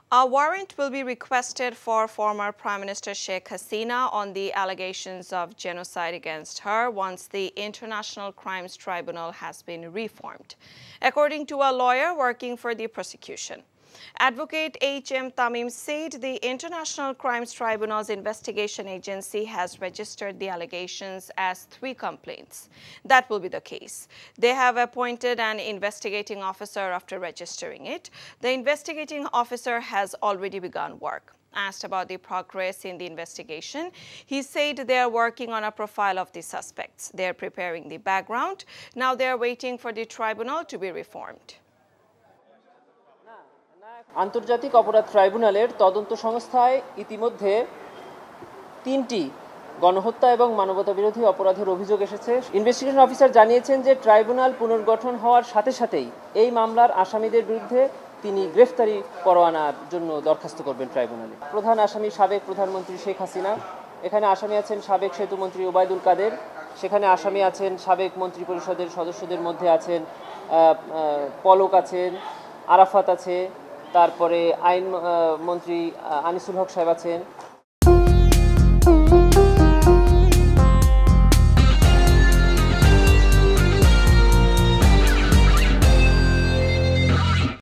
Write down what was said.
A warrant will be requested for former Prime Minister Sheikh Hasina on the allegations of genocide against her once the International Crimes Tribunal has been reformed, according to a lawyer working for the prosecution. Advocate H.M. Tamim said the International Crimes Tribunal's investigation agency has registered the allegations as 3 complaints. That will be the case. They have appointed an investigating officer after registering it. The investigating officer has already begun work. Asked about the progress in the investigation, he said they are working on a profile of the suspects. They are preparing the background. Now they are waiting for the tribunal to be reformed. আন্তর্জাতিক অপরাধ ট্রাইব্যুনালের তদন্ত সংস্থায় ইতিমধ্যে 3টি গণহত্যা এবং মানবতাবিরোধী অপরাধের অভিযোগ এসেছে। ইনভেস্টিগেশন অফিসার জানিয়েছেন যে ট্রাইব্যুনাল পুনর্গঠন হওয়ার সাথে সাথেই এই মামলার আসামিদের বিরুদ্ধে তিনি গ্রেফতারি পরোয়ানার জন্য দরখাস্ত করবেন ট্রাইব্যুনালে। প্রধান আসামি সাবেক প্রধানমন্ত্রী শেখ হাসিনা, এখানে আসামি আছেন সাবেক সেতুমন্ত্রী ওবায়দুল কাদের, সেখানে আসামি আছেন সাবেক মন্ত্রী পরিষদের সদস্যদের মধ্যে আছেন পলক আছেন, আরাফাত আছে, তারপরে আইন মন্ত্রী আনিসুল হক সাহেব আছেন।